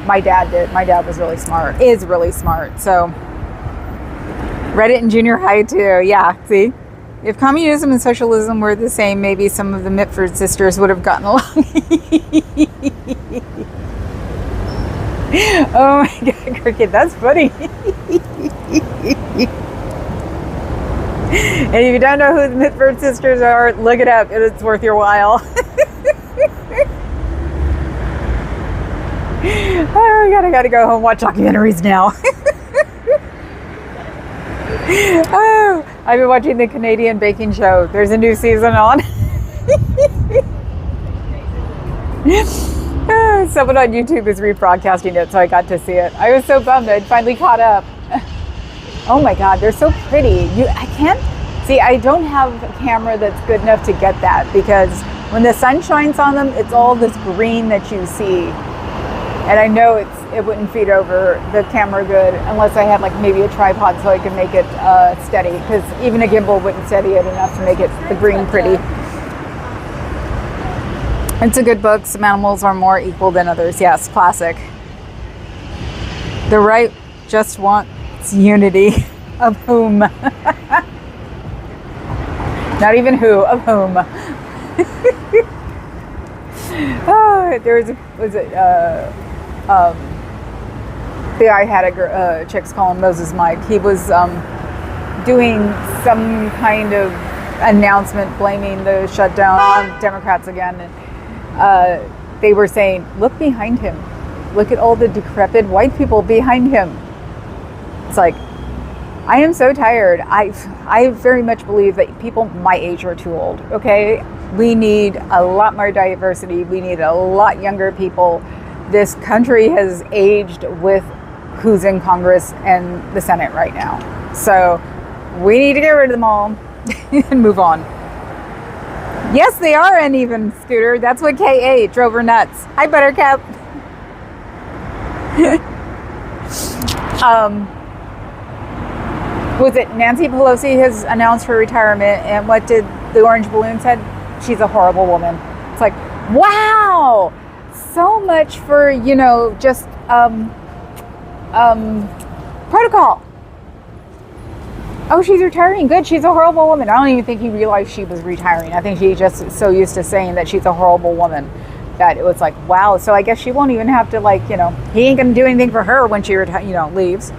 My dad did. My dad was really smart, is really smart. So read it in junior high too. Yeah, see? If communism and socialism were the same, maybe some of the Mitford sisters would have gotten along. Oh my God, Cricket, that's funny. And if you don't know who the Mitford sisters are, look it up. It's worth your while. Oh, I gotta go home and watch documentaries now. Oh, I've been watching the Canadian baking show. There's a new season on. Someone on YouTube is rebroadcasting it, so I got to see it. I was so bummed I'd finally caught up. Oh my God, they're so pretty. I can't see. I don't have a camera that's good enough to get that, because when the sun shines on them, it's all this green that you see, and I know it wouldn't feed over the camera good unless I had like maybe a tripod so I could make it steady, because even a gimbal wouldn't steady it enough to make it the green pretty. It's a good book. Some animals are more equal than others. Yes, classic. The right just wants unity. Of whom? Not even who, of whom. Oh, there was the guy had a chicks call him Moses Mike. He was doing some kind of announcement blaming the shutdown on Democrats again. And they were saying, look behind him. Look at all the decrepit white people behind him. It's like, I am so tired. I very much believe that people my age are too old, okay? We need a lot more diversity. We need a lot younger people. This country has aged with who's in Congress and the Senate right now. So we need to get rid of them all and move on. Yes, they are uneven, Scooter. That's what K8 drove her nuts. Hi, Buttercup. Was it Nancy Pelosi has announced her retirement, and what did the orange balloon said? She's a horrible woman. It's like, wow, so much for, just protocol. Oh, she's retiring. Good. She's a horrible woman. I don't even think he realized she was retiring. I think she just so used to saying that she's a horrible woman that it was like, wow. So I guess she won't even have to he ain't going to do anything for her when she leaves.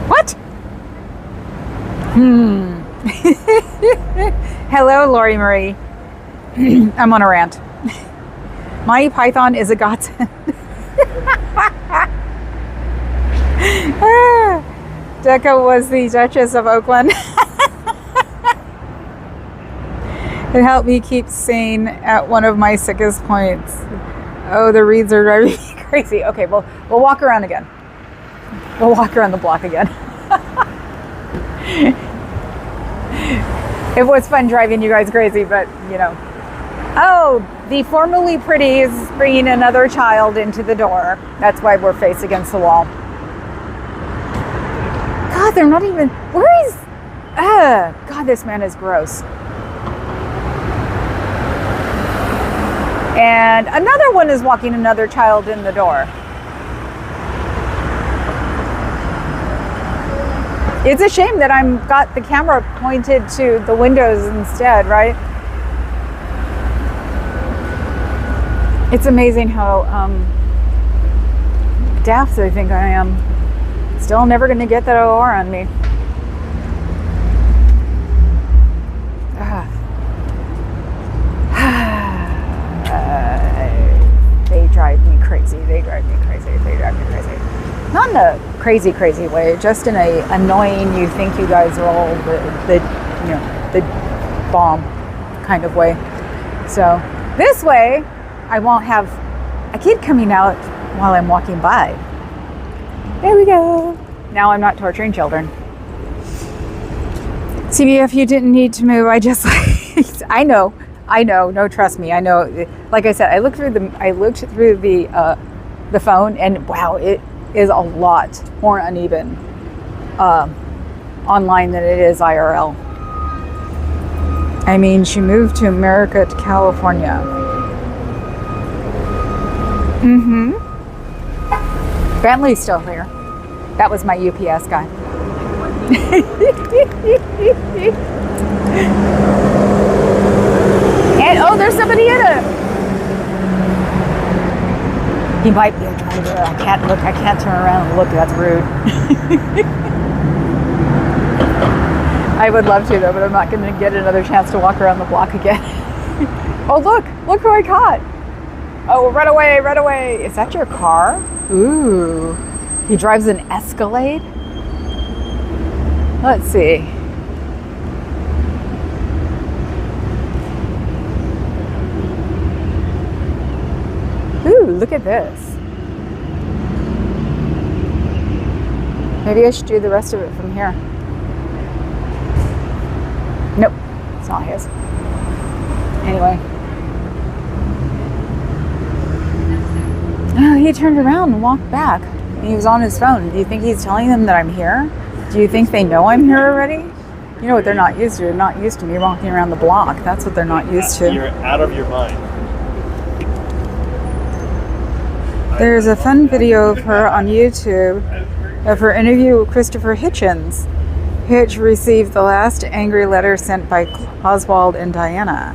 What? Hello, Lori Marie. I'm on a rant. My Python is a godsend. Decca was the Duchess of Oakland. It helped me keep sane at one of my sickest points. Oh, the reeds are driving me crazy. Okay, well, we'll walk around again. We'll walk around the block again. It was fun driving you guys crazy, but Oh, the formerly pretty is bringing another child into the door. That's why we're face against the wall. God, they're not even... Where is... God, this man is gross. And another one is walking another child in the door. It's a shame that I'm got the camera pointed to the windows instead, right? It's amazing how daft I think I am. Still never going to get that OR on me. They drive me crazy. They drive me crazy. They drive me crazy. Not in a crazy way, just in a annoying, you think you guys are all the bomb kind of way. So this way, I won't have a kid coming out while I'm walking by. There we go. Now I'm not torturing children. CBF, you didn't need to move. I just I know. No, trust me. I know. Like I said, I looked through the phone, and wow, it is a lot more uneven online than it is IRL. I mean, she moved to America, to California. Bentley's still here. That was my UPS guy. And oh, there's somebody in it. He might be a driver. I can't look. I can't turn around and look. That's rude. I would love to though, but I'm not going to get another chance to walk around the block again. Oh, look who I caught. Oh, run away, run away. Is that your car? Ooh. He drives an Escalade? Let's see. Ooh, look at this. Maybe I should do the rest of it from here. Nope, it's not his. Anyway. Oh, he turned around and walked back. He was on his phone. Do you think he's telling them that I'm here? Do you think they know I'm here already? You know what they're not used to? They're not used to me walking around the block. That's what they're not used to. You're out of your mind. There's a fun video of her on YouTube of her interview with Christopher Hitchens. Hitch received the last angry letter sent by Oswald and Diana.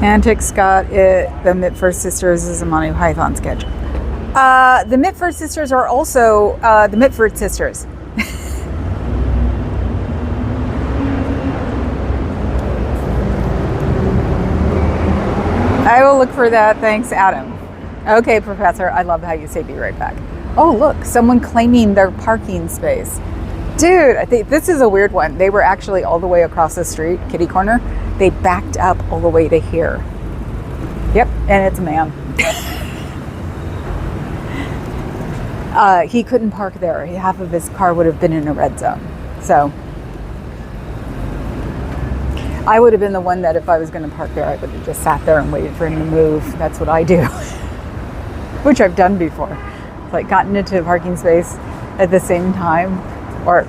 Antic Scott, the Mitford Sisters is a Monty Python sketch. The Mitford Sisters are also the Mitford Sisters. I will look for that. Thanks, Adam. Okay, Professor. I love how you say be right back. Oh, look, someone claiming their parking space. Dude, I think this is a weird one. They were actually all the way across the street, kitty corner. They backed up all the way to here. Yep, and it's a man. He couldn't park there. Half of his car would have been in a red zone. So I would have been the one that if I was going to park there, I would have just sat there and waited for him to move. That's what I do, which I've done before. Like gotten into a parking space at the same time, or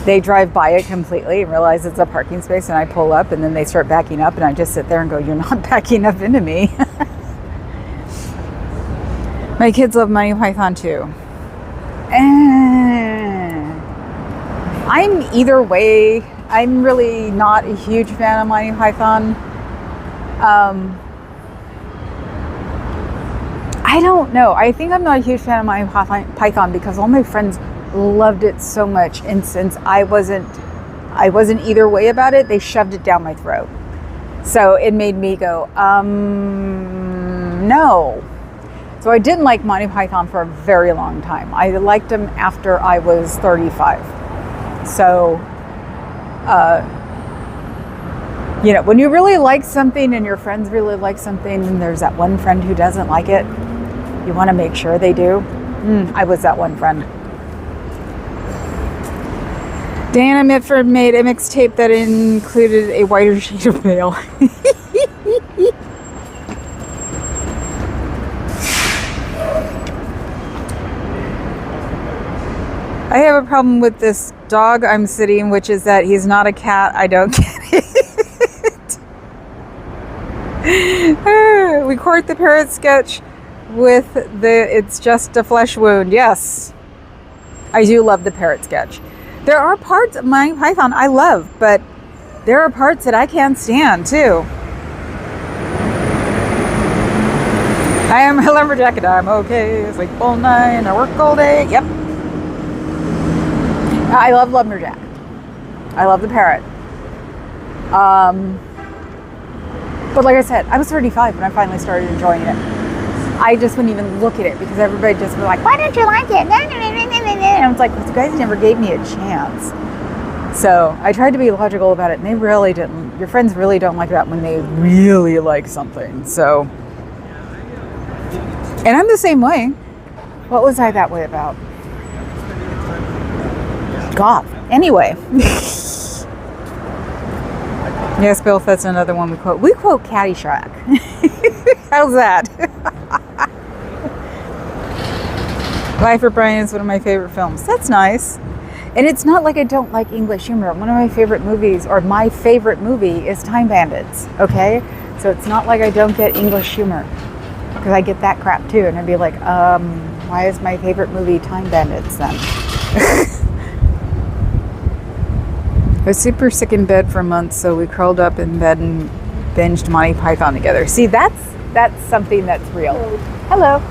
they drive by it completely and realize it's a parking space, and I pull up and then they start backing up and I just sit there and go, you're not backing up into me. My kids love Monty Python too. I'm either way. I'm really not a huge fan of Monty Python. I don't know. I think I'm not a huge fan of Monty Python because all my friends loved it so much, and since I wasn't either way about it, they shoved it down my throat. So it made me go, no. So I didn't like Monty Python for a very long time. I liked them after I was 35. So, you know, when you really like something and your friends really like something and there's that one friend who doesn't like it, you want to make sure they do. I was that one friend. Diana Mitford made a mixtape that included a whiter shade of pale. I have a problem with this dog I'm sitting, which is that he's not a cat. I don't get it. We court the parrot sketch with it's just a flesh wound. Yes, I do love the parrot sketch. There are parts of Monty Python I love, but there are parts that I can't stand too. I am a lumberjack and I'm okay. Sleep all night, I work all day. Yep. I love lumberjack. I love the parrot. But like I said, I was 35 when I finally started enjoying it. I just wouldn't even look at it because everybody just was like, why don't you like it? And I was like, you guys never gave me a chance. So I tried to be logical about it, and they really didn't. Your friends really don't like that when they really like something. So, and I'm the same way. What was I that way about? God. Anyway. Yes, Bill, that's another one we quote. We quote Caddyshack. How's that? Life of Brian is one of my favorite films. That's nice. And it's not like I don't like English humor. One of my favorite movies, or my favorite movie, is Time Bandits. Okay? So it's not like I don't get English humor. Because I get that crap too. And I'd be like, why is my favorite movie Time Bandits then? I was super sick in bed for months, so we curled up in bed and binged Monty Python together. See, that's something that's real. Hello.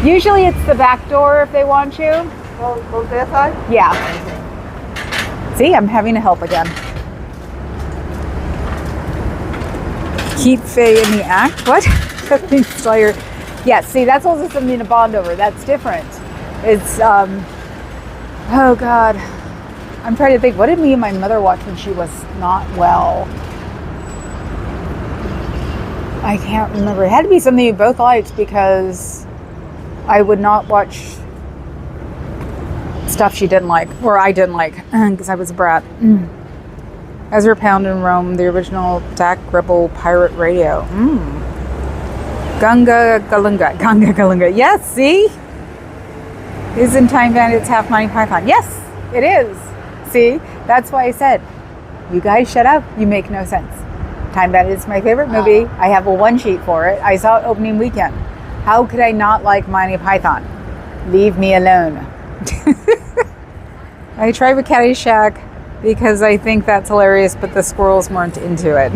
Usually it's the back door if they want you. Go that side? Yeah. See, I'm having to help again. Keep Faye in the act. What? Slayer. Yeah, see, that's also something to bond over. That's different. It's, oh God. I'm trying to think, what did me and my mother watch when she was not well? I can't remember. It had to be something you both liked because I would not watch stuff she didn't like, or I didn't like, because I was a brat. Ezra Pound in Rome, the original Dak Rebel Pirate Radio. Gunga Galunga. Yes, see? Isn't Time Bandits half Monty Python? Yes, it is. See? That's why I said, you guys shut up. You make no sense. Time Bandits is my favorite movie. I have a one sheet for it. I saw it opening weekend. How could I not like Monty Python? Leave me alone. I tried with Caddyshack because I think that's hilarious, but the squirrels weren't into it.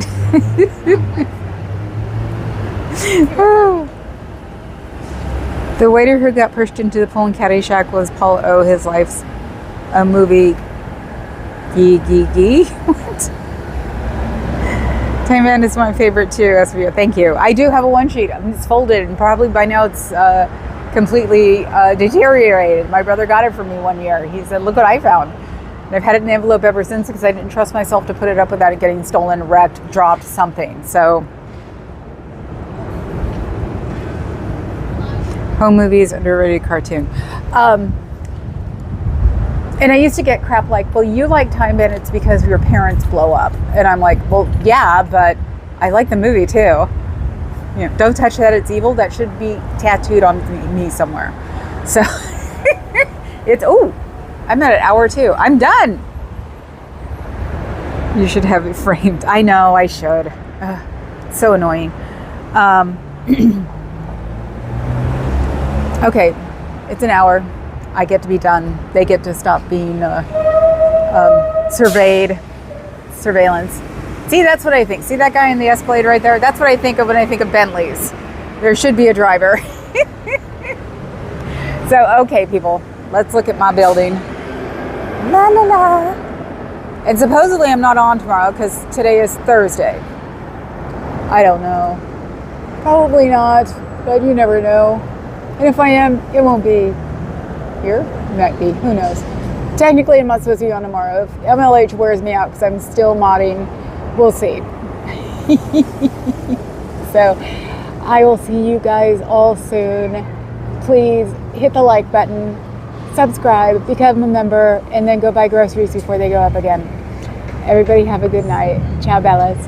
Oh. The waiter who got pushed into the pool in Caddyshack was Paul O. His life's a movie. What? Time Band is my favorite too, SVO. Thank you. I do have a one sheet. It's folded and probably by now it's completely deteriorated. My brother got it for me one year. He said, look what I found. And I've had it in the envelope ever since because I didn't trust myself to put it up without it getting stolen, wrecked, dropped, something. So, home movies, underrated cartoon. And I used to get crap like, well, you like Time Bandits because your parents blow up. And I'm like, well, yeah, but I like the movie too. You know, don't touch that, it's evil. That should be tattooed on me somewhere. So, it's, oh, I'm at an hour 2. I'm done. You should have it framed. I know, I should. So annoying. Okay, it's an hour. I get to be done. They get to stop being surveillance. See, that's what I think. See that guy in the Escalade right there? That's what I think of when I think of Bentleys. There should be a driver. So, okay, people, let's look at my building. La la la. And supposedly I'm not on tomorrow because today is Thursday. I don't know. Probably not, but you never know. And if I am, it won't be here. It might be. Who knows? Technically, I'm not supposed to be on tomorrow. If MLH wears me out because I'm still modding, we'll see. So, I will see you guys all soon. Please hit the like button, subscribe, become a member, and then go buy groceries before they go up again. Everybody have a good night. Ciao, Bellas.